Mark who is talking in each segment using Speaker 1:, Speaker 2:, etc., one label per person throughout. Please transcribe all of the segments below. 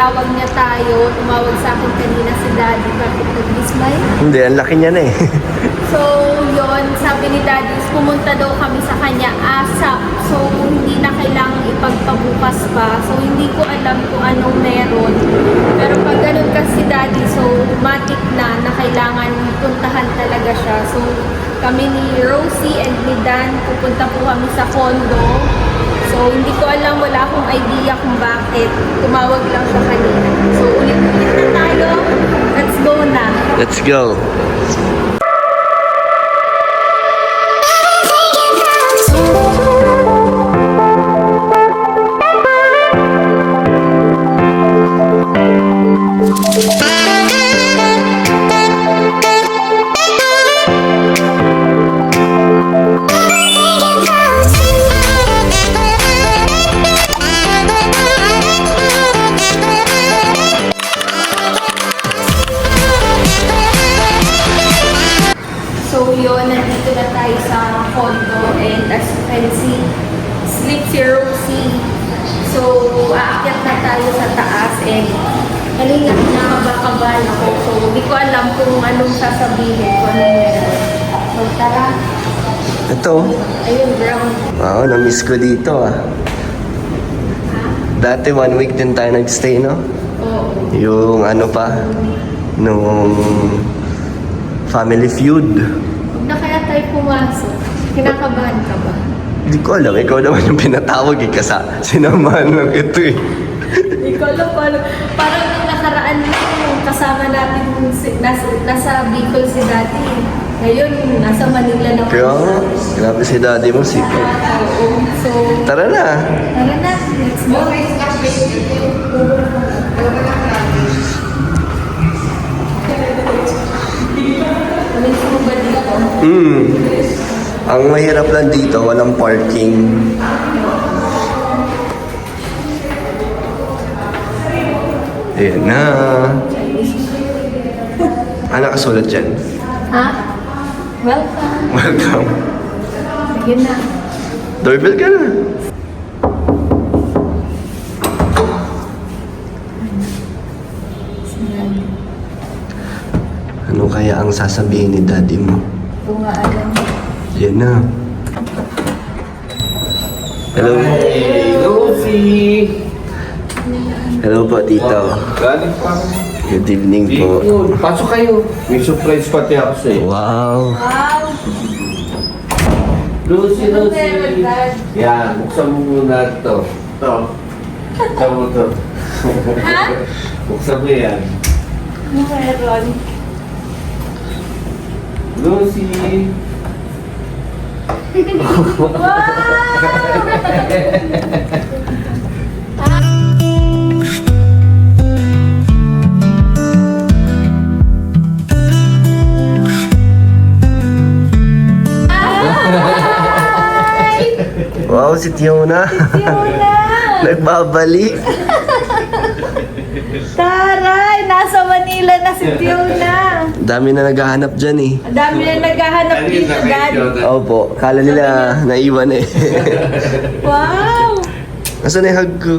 Speaker 1: pinatawag niya tayo. Tumawag sa akin kanina si Daddy. Bakit nag-dismay?
Speaker 2: Hindi, ang laki niya na eh.
Speaker 1: So, yon sabi ni Daddy, pumunta daw kami sa kanya ASAP. So, hindi na kailangang ipagpabukas pa. So, hindi ko alam kung anong meron. Pero pag ganun kasi Daddy, so, matik na kailangan puntahan talaga siya. So, kami ni Rosie and ni Dan, pupunta po kami sa condo. So, hindi ko alam, wala akong idea kung bakit. Tumawag lang siya kanina. So, ulit-ulit na tayo. Let's go na.
Speaker 2: Let's go.
Speaker 1: So yun, nandito na tayo sa condo and as you can see, sleep si Rosie. So, aakyat na tayo sa taas and kanina nakabakaban ako. So, hindi ko alam kung anong sasabihin, kung anong meron. So, tara.
Speaker 2: Ito.
Speaker 1: Ayun, ground.
Speaker 2: Wow, na-miss ko dito ah. Dati 1 week din tayo nag-stay, no?
Speaker 1: Oo.
Speaker 2: Yung ano pa, nung Family Feud.
Speaker 1: Huwag na kaya tayo pumasok. Kinakabahan ka ba?
Speaker 2: Hindi ko alam, ikaw naman yung pinatawag eh, kasi sinamahan lang ito eh.
Speaker 1: Hindi ko alam kung ano. Parang yung nakaraan lang yung kasama natin nasa Bicol si Daddy. Ngayon, nasa Manila naman.
Speaker 2: Kaya nga, grabe si daddy mo, sipag.
Speaker 1: Oo. So,
Speaker 2: Tara na.
Speaker 1: tara na. Let's go. Alis mo ba dito?
Speaker 2: Ang mahirap lang dito, walang parking. Ayan na. Ano nakasulat dyan?
Speaker 1: Ha? Welcome.
Speaker 2: Welcome.
Speaker 1: Yun na.
Speaker 2: Doorbell ka na. Ano kaya ang sasabihin ni daddy mo?
Speaker 1: Kung nga alam mo.
Speaker 2: Yan na. Hello.
Speaker 3: Hey, Lucy!
Speaker 2: Hello po, tito.
Speaker 3: Galing pa ako.
Speaker 2: Good evening po.
Speaker 3: Yun, pasok kayo. May surprise pati ako sa'yo.
Speaker 2: Wow.
Speaker 1: Wow!
Speaker 3: Lucy,
Speaker 1: Ano
Speaker 3: Lucy.
Speaker 1: meron, Dad?
Speaker 3: Yan, buksan mo muna ito. Ito. Buksan mo ito.
Speaker 1: Ha?
Speaker 3: Buksan mo yan.
Speaker 1: Ano meron?
Speaker 3: Lucy!
Speaker 2: Wow, si Tiona.
Speaker 1: Tiona!
Speaker 2: Nagbabalik.
Speaker 1: Taray! Nasa Manila na si Tiona!
Speaker 2: Dami na naghahanap dyan eh.
Speaker 1: Ang dami na naghahanap dito, Dad.
Speaker 2: Opo, kala nila naiwan eh.
Speaker 1: Wow!
Speaker 2: Nasaan na yung hug ko?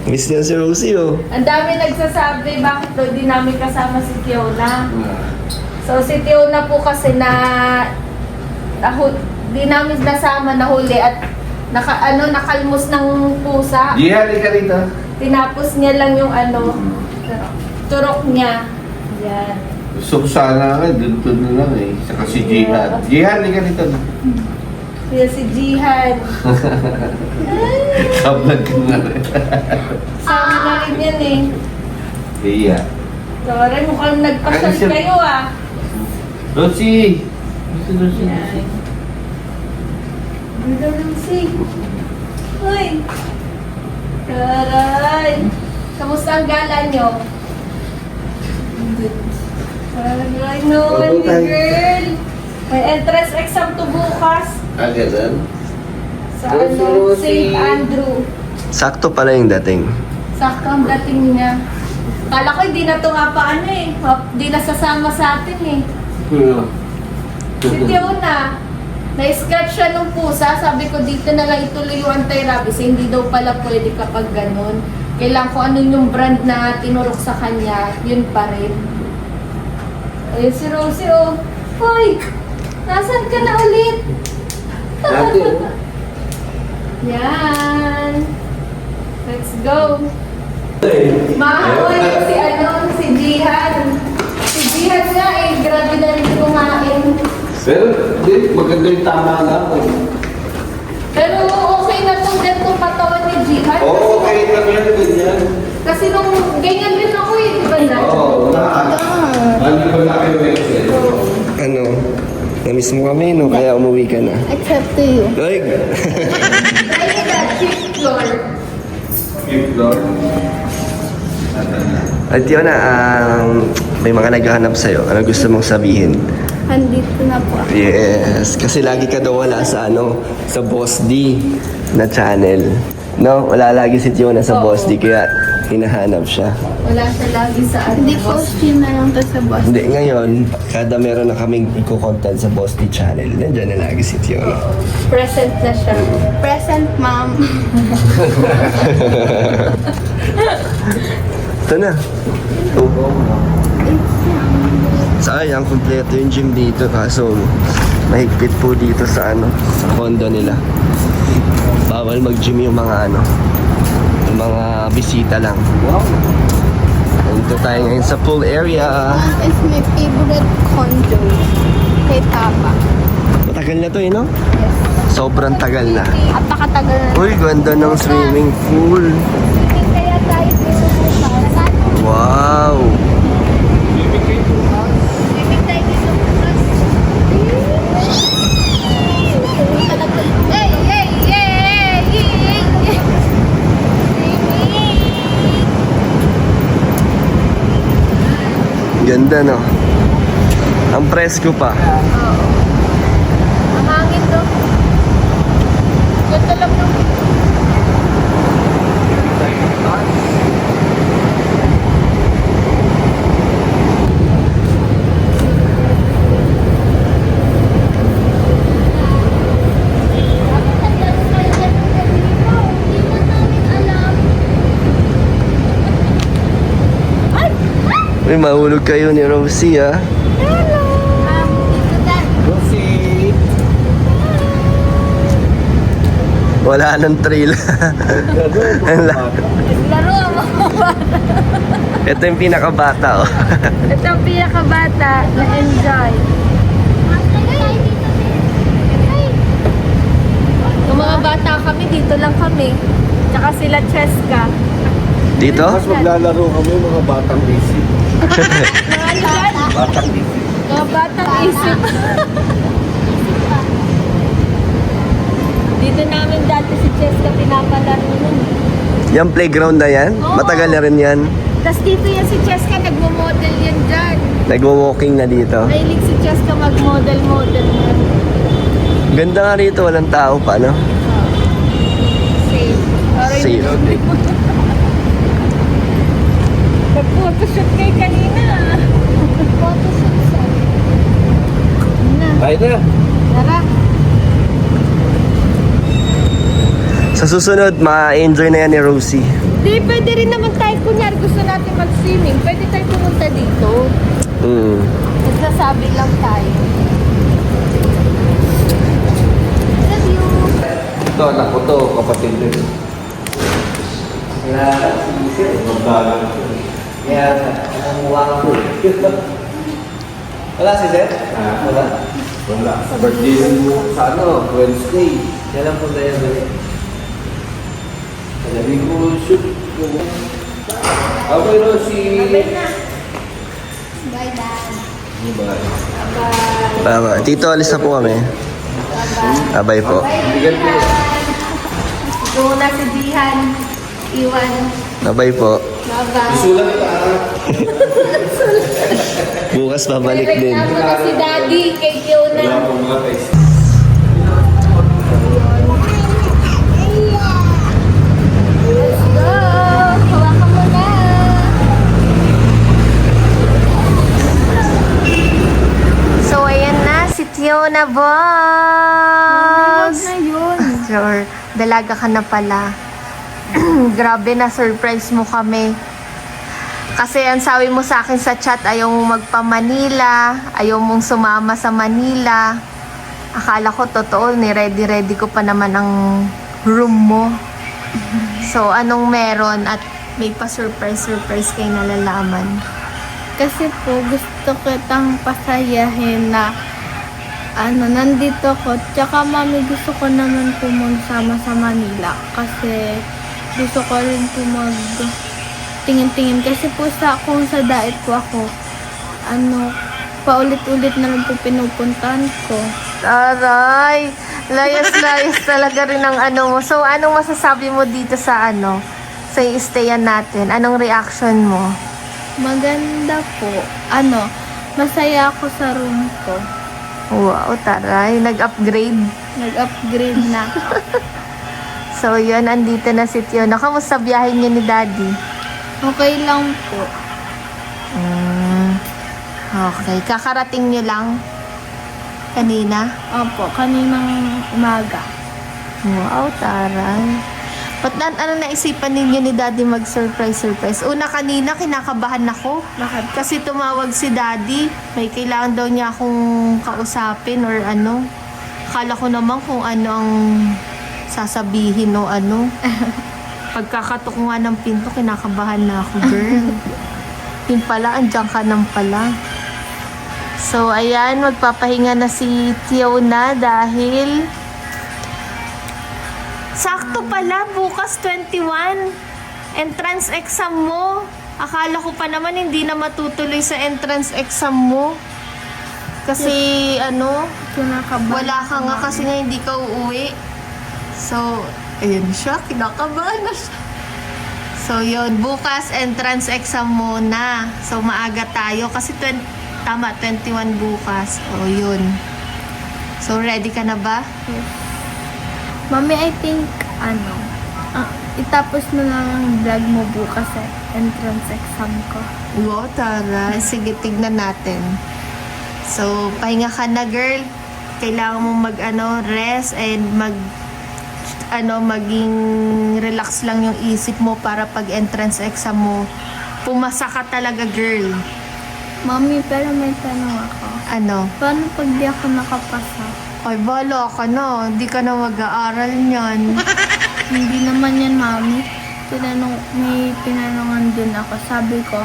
Speaker 2: Miss niya si Rosie oh.
Speaker 1: Ang dami nagsasabi bakit daw di namin kasama si Tiona. So si Tiona po kasi di namin nasama nahuli at nakalmos ng pusa.
Speaker 3: Jihan, ka rito.
Speaker 1: Tinapos niya lang yung turok niya. Yan.
Speaker 3: Gusto ko sana nga, dito na lang eh. Saka si Jihan. Jihan, ka rito.
Speaker 1: Kaya si Jihan.
Speaker 3: Kablag ka nga rin.
Speaker 1: Sama na rin yan eh.
Speaker 3: Iya.
Speaker 1: Sorry, mukhang nagpasal
Speaker 3: Ano siya?
Speaker 1: kayo ah.
Speaker 3: Lucy! Lucy.
Speaker 1: Yan. Ano Lucy? Uy! Taray! Kamusta ang gala nyo? Taray naman ni girl! May entrance exam to bukas
Speaker 3: Agadan?
Speaker 1: sa ano, St. Andrew.
Speaker 2: Sakto pala yung dating.
Speaker 1: Sakto ang dating niya. Kala ko hindi na ito nga pa ano eh. Hindi na sasama sa atin eh. Si Tiona. Na-scratch siya nung pusa. Sabi ko dito na lang ituloy yung anti-rabies. Hindi daw pala pwede kapag ganun. Kailangan ko ano yung brand na tinurok sa kanya, yun pa rin. Ayun si Rosie, oh. Hoy! Nasaan ka na ulit?
Speaker 3: Dati,
Speaker 1: Yan. Let's go. Mahawal si si Jihan. Si Jihan nga grabe na rin kumain.
Speaker 3: pero di, maganda yung tama lang.
Speaker 1: Pero okay na tong ganitong katawan ni Jihan.
Speaker 3: Oo, okay lang yan, ganyan.
Speaker 1: Kasi nung ganyan din ako di ba na?
Speaker 3: Oo, wala. Ano ba na kayo Excel?
Speaker 2: Ano? Namiss mo kami, no? Kaya umuwi ka na.
Speaker 4: Except to you.
Speaker 2: Ay!
Speaker 1: Try na shift floor.
Speaker 3: Fifth floor.
Speaker 2: At yun na, may mga naghahanap sa'yo. Ano gusto mong sabihin?
Speaker 4: Andito na po ako.
Speaker 2: Yes, kasi lagi ka daw wala sa sa Boss D na channel. No, wala lagi si Tiona sa
Speaker 1: Oo.
Speaker 2: Boss D, kaya hinahanap siya.
Speaker 1: Wala siya lagi sa
Speaker 4: Hindi po stream na lang to sa boss.
Speaker 2: Hindi, ngayon, kada meron na kaming i-content sa Boss D channel, nandiyan na lagi si Tiona.
Speaker 1: Present na siya.
Speaker 4: Present, ma'am.
Speaker 2: Ito na. Sayang, kumpleto yung gym dito, kaso mahigpit po dito sa sa condo nila. Bawal mag-gym yung mga yung mga bisita lang. Dito tayo ngayon sa pool area.
Speaker 4: Ma'am is my favorite condo. Kay Papa.
Speaker 2: Matagal na to no?
Speaker 4: Yes.
Speaker 2: Sobrang tagal na.
Speaker 4: Napakatagal na.
Speaker 2: Uy, ganda ng swimming pool.
Speaker 4: Kaya tayo dito bukas.
Speaker 2: Wow!
Speaker 4: Swimming tayo dito bukas. Hey, hey, hey, hey.
Speaker 2: Ganda, no? Ang presko pa.
Speaker 1: Ang hangin to. Ganda lang ng
Speaker 2: Uy, mahulog kayo ni Rosie, ah.
Speaker 3: Rosie!
Speaker 2: Wala nang trail.
Speaker 1: laro ang mga bata.
Speaker 2: Ito yung pinakabata, oh.
Speaker 1: Ito ang pinakabata na enjoy. Yung mga bata kami, dito lang kami. Tsaka sila Cheska.
Speaker 2: Dito?
Speaker 3: Mas maglalaro kami mga batang isip.
Speaker 1: Mga yan,
Speaker 3: Batang isip.
Speaker 1: mga batang isip. Dito namin dati si Cheska pinapalaro nun.
Speaker 2: Yung playground na yan?
Speaker 1: Oo.
Speaker 2: Matagal na rin yan.
Speaker 1: Tapos dito yan si Cheska, nagmo-model yan dyan.
Speaker 2: Nagwo-walking na dito.
Speaker 1: Mahilig si Cheska mag-model-model yan.
Speaker 2: Ganda nga rito, walang tao pa, no?
Speaker 1: Safe.
Speaker 2: Safe.
Speaker 1: Nag-photoshoot kayo kanina.
Speaker 4: Photoshoot sa.
Speaker 3: Tayo na.
Speaker 1: Tara.
Speaker 2: Sa susunod, ma-enjoy na yan ni Rosie.
Speaker 1: Di, pwede rin naman tayo, kunyari gusto natin mag-swimming. Pwede tayo pumunta dito.
Speaker 2: Mm.
Speaker 1: Nagsasabi lang tayo. Love you.
Speaker 3: Ito, anak ko to, kapatid din. Kaya, magbalang.
Speaker 5: Kaya, nangunguha ko. Wala si Sir? Wala?
Speaker 3: Wala. Birthday mo sa Wednesday.
Speaker 5: Kailan po tayo balik?
Speaker 3: Sabi ko, shoot ko. Okay, Rosie.
Speaker 4: Bye, Dad.
Speaker 3: Bye.
Speaker 2: Tito, alis na po kami. Abay po.
Speaker 3: Bigyan ko.
Speaker 1: Ito na si Jihan. Iwan.
Speaker 2: Abay po.
Speaker 1: Bye-bye.
Speaker 3: Isulat ka.
Speaker 2: Bukas babalik din.
Speaker 1: Reklamo na si Daddy kay Fiona.
Speaker 3: Wala akong mga text.
Speaker 1: Let's go! Hawakan mo na! So, ayan na si Fiona Boy!
Speaker 6: or dalaga ka na pala. Grabe na surprise mo kami. Kasi ang sabi mo sa akin sa chat, ayaw mong magpa-Manila, ayaw mong sumama sa Manila. Akala ko totoo, ni-ready ko pa naman ang room mo. So, anong meron at may pa-surprise kayo nalalaman?
Speaker 1: Kasi po, gusto kitang pasayahin na nandito ko. Tsaka mami, gusto ko naman po magsama sa Manila. Kasi gusto ko rin po tingin-tingin. Kasi po kung sa diet po ako, paulit-ulit na lang po pinupuntahan ko.
Speaker 6: Aray! Layas-layas talaga rin ang mo. So, anong masasabi mo dito sa sa i-stayan natin? Anong reaction mo?
Speaker 1: Maganda po. Masaya ako sa room ko.
Speaker 6: Wow, taray. Nag-upgrade.
Speaker 1: Nag-upgrade na ako.
Speaker 6: So, yun. Andito na si Tiona. Kamusta biyahe niyo ni Daddy?
Speaker 1: Okay lang po.
Speaker 6: Okay. Kakarating niyo lang? Kanina?
Speaker 1: Opo, kaninang umaga.
Speaker 6: Wow, taray. Ba't naisipan ninyo ni Daddy mag-surprise? Una kanina, kinakabahan ako.
Speaker 1: Bakit?
Speaker 6: Kasi tumawag si Daddy. May kailangan daw niya akong kausapin or Akala ko naman kung ano ang sasabihin o Pagkakatok nga ng pinto, kinakabahan na ako, girl. Yun pala, andyan ka nang pala. So, ayan, magpapahinga na si Tiona dahil sakto pala, bukas 21. Entrance exam mo. Akala ko pa naman hindi na matutuloy sa entrance exam mo. Kasi
Speaker 1: Kinakabahan
Speaker 6: wala ka nga kasi nga hindi ka uuwi. So, ayun siya, kinakabahan na siya. So, yun, bukas entrance exam muna. So, maaga tayo kasi 21 bukas. O, yun. So, ready ka na ba?
Speaker 1: Mami, I think, itapos mo na lang vlog mo bukas entrance exam ko.
Speaker 6: Wow, tara. Sige, tignan natin. So, pahinga ka na, girl. Kailangan mo rest and maging relax lang yung isip mo para pag entrance exam mo, pumasa ka talaga, girl.
Speaker 1: Mami, pero may tanong ako. Paano pag di ako nakapasa?
Speaker 6: Ay, bala ka na. Hindi ka na mag-aaral niyan.
Speaker 1: Hindi naman yan, Mami. May tinanongan dun ako. Sabi ko,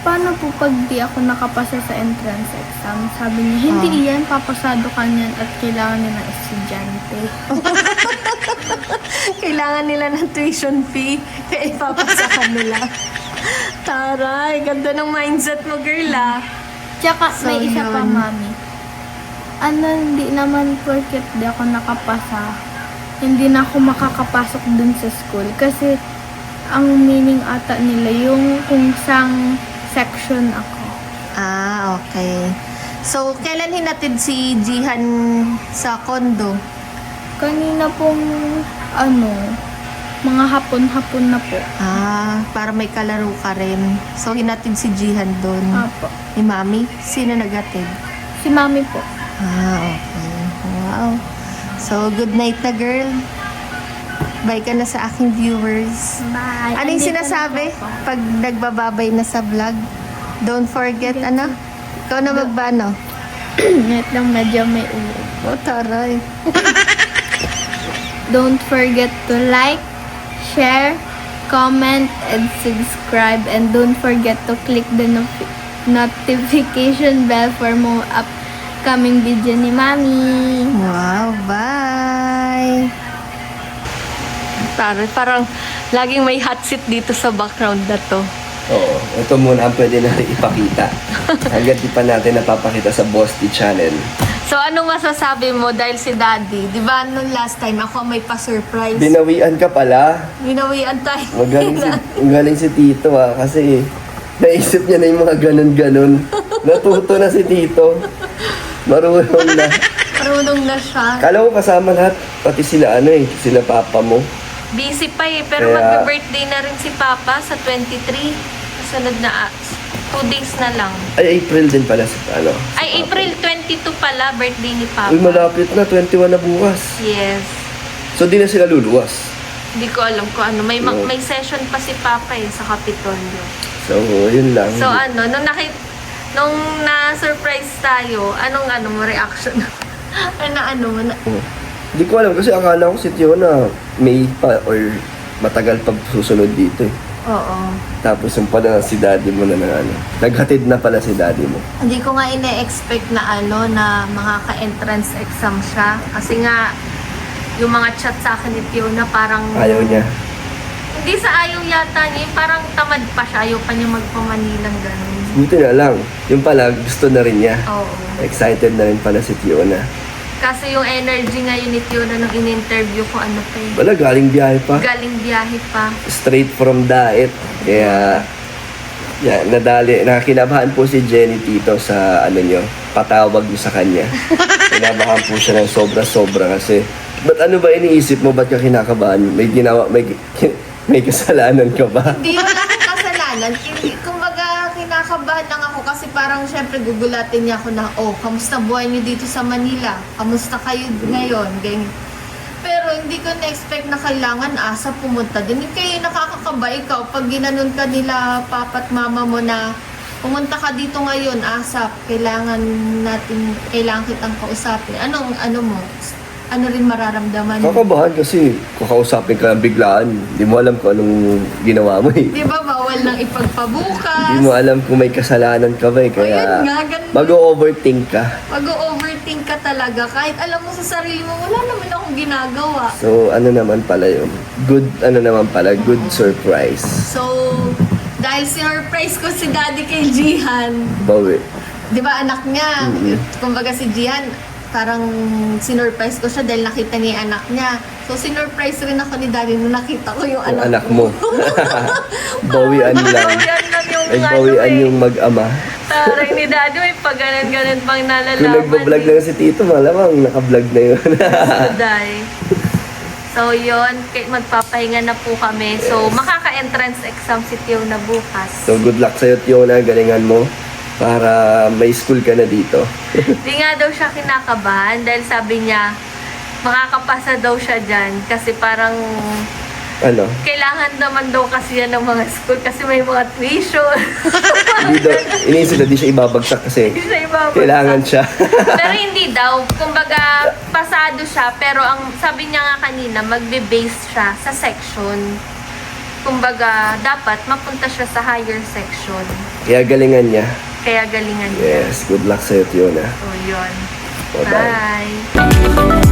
Speaker 1: paano po pag di ako nakapasa sa entrance exam? Sabi niya, hindi yan, papasado ka niyan at kailangan niya ng estudyante.
Speaker 6: Kailangan nila ng tuition fee. Kaya ipapasa ka nila. Taray, ganda ng mindset mo, girl,
Speaker 1: Tsaka
Speaker 6: So,
Speaker 1: may isa pa,
Speaker 6: yun.
Speaker 1: Mami. Hindi naman porket di ako nakapasa, hindi na ako makakapasok dun sa school. Kasi ang meaning ata nila yung kung sang section ako.
Speaker 6: Okay. So, kailan hinatid si Jihan sa condo?
Speaker 1: Kanina pong mga hapon-hapon na po.
Speaker 6: Para may kalaro ka rin. So, hinatid si Jihan doon.
Speaker 1: Apo.
Speaker 6: Ni Mami? Sino naghatid?
Speaker 1: Si Mami po.
Speaker 6: Okay. Wow. So, good night na, girl. Bye ka na sa aking viewers.
Speaker 1: Bye.
Speaker 6: Ano yung
Speaker 1: Andito
Speaker 6: sinasabi
Speaker 1: na po ako.
Speaker 6: pag nagbababay na sa vlog? Don't forget, Ikaw na magbano?
Speaker 1: Net lang medyo may uwi.
Speaker 6: Oh, taray.
Speaker 1: Don't forget to like, share, comment, and subscribe. And don't forget to click the notification bell for more upcoming video ni Mami.
Speaker 6: Wow, bye! Parang laging may hot seat dito sa background na to.
Speaker 2: Oo, ito muna ang pwede natin ipakita. Hanggang di pa natin napapakita sa Boss D channel.
Speaker 6: So, anong masasabi mo dahil si Daddy? Di ba nung last time ako may pa-surprise?
Speaker 2: Binawian ka pala.
Speaker 6: Binawian tayo.
Speaker 2: Magaling si Tito kasi naisip niya na yung mga ganon-ganon. Natuto na si Tito. Marunong na.
Speaker 6: Marunong na siya.
Speaker 2: Kala ko kasama lahat, pati sila sila papa mo.
Speaker 6: Busy pa pero
Speaker 2: Kaya-
Speaker 6: magbe-birthday na rin si Papa sa 23. Kasunod na 2 days na lang.
Speaker 2: Ay, April din pala si
Speaker 6: Ay, April 20 22 pala, birthday ni Papa.
Speaker 2: Uy, malapit na. 21 na bukas.
Speaker 6: Yes.
Speaker 2: So, di na sila luluwas.
Speaker 6: Hindi ko alam kung ano. May session pa si Papa sa Kapitolyo.
Speaker 2: So, yun lang.
Speaker 6: So nung na-surprise tayo, anong mo reaction? ano mo na?
Speaker 2: Hindi ko alam kasi akala ko si Tiona May pa or matagal pag susunod dito eh.
Speaker 6: Oo.
Speaker 2: Tapos yung pala si daddy mo na naghatid na pala si daddy mo.
Speaker 6: Hindi ko nga ina-expect na na makaka-entrance exam siya. Kasi nga, yung mga chat sa akin ni Tiona parang...
Speaker 2: Ayaw niya.
Speaker 6: Hindi sa ayaw yata niya, parang tamad pa siya. Ayaw pa niya magpamanilang gano'n.
Speaker 2: Buti na lang. Yung pala, gusto na rin niya.
Speaker 6: Oo.
Speaker 2: Excited na rin pala si Tiona.
Speaker 6: Kasi yung energy ngayon ni Tiona nung in-interview ko,
Speaker 2: Wala, galing biyahe pa.
Speaker 6: galing biyahe pa.
Speaker 2: Straight from Daet. Kaya, nakakinabahan po si Jenny Tito sa patawag niyo sa kanya. Kinabahan po siya ng sobra-sobra kasi, ba't ano ba iniisip mo? Ba't ka kinakabahan? May kasalanan ka ba?
Speaker 6: Hindi, wala akong kasalanan. Kumbaga, kinakabahan lang ako kasi parang syempre gugulatin niya ako na, kamusta buhay niyo dito sa Manila? Kamusta kayo ngayon? Ganyan. Pero hindi ko na-expect na kailangan asa pumunta din. Kaya nakakakaba ikaw pag ginanon ka nila papa at mama mo na pumunta ka dito ngayon, asap, kailangan kitang kausapin. Ano mo? Ano rin mararamdaman mo?
Speaker 2: Kakabahan kasi kakausapin ka lang biglaan. Hindi mo alam kung anong ginawa mo eh.
Speaker 6: Di ba bawal nang ipagpabukas?
Speaker 2: Hindi mo alam kung may kasalanan ka ba eh. Kaya
Speaker 6: Ayun nga, ganun.
Speaker 2: mag-overthink ka.
Speaker 6: Mag-overthink ka talaga. Kahit alam mo sa sarili mo, wala naman akong ginagawa.
Speaker 2: So, naman pala yun? Good surprise.
Speaker 6: So, dahil sinurprise ko si Daddy kay Jihan,
Speaker 2: Bawi.
Speaker 6: di ba anak niya, kumbaga si Jihan, parang sinurprise ko siya dahil nakita niya yung anak niya. So, sinurprise rin ako ni Daddy nung nakita ko yung
Speaker 2: Yung
Speaker 6: anak
Speaker 2: anak mo. Bawian lang.
Speaker 6: Bawian lang yung
Speaker 2: Ay, bawian yung mag-ama.
Speaker 6: Taray ni Daddy, may pag-ganan-ganan pang
Speaker 2: Kung
Speaker 6: nalalaman.
Speaker 2: nagbablog na si Tito, malamang nakablog na yun.
Speaker 6: Suday. So, yun. Magpapahinga na po kami. So, makaka-entrance exam si Tio na bukas.
Speaker 2: So, good luck sa'yo, Tiona. Galingan mo para may school ka na dito.
Speaker 6: Di nga daw siya kinakabahan dahil sabi niya, makakapasa daw siya dyan kasi parang kailangan naman daw kasi yan ng mga school kasi may mga tuition.
Speaker 2: Iniisip na di siya ibabagsak kasi
Speaker 6: Hindi siya ibabagsak.
Speaker 2: kailangan siya.
Speaker 6: Pero hindi daw. Kumbaga, pasado siya. Pero ang sabi niya nga kanina, magbe-base siya sa section. Kumbaga, dapat mapunta siya sa higher section.
Speaker 2: Kaya galingan niya.
Speaker 6: Kaya galingan niya.
Speaker 2: Yes, good luck sa'yo, Tiona.
Speaker 6: So, yun.
Speaker 2: Bye-bye.
Speaker 6: Bye.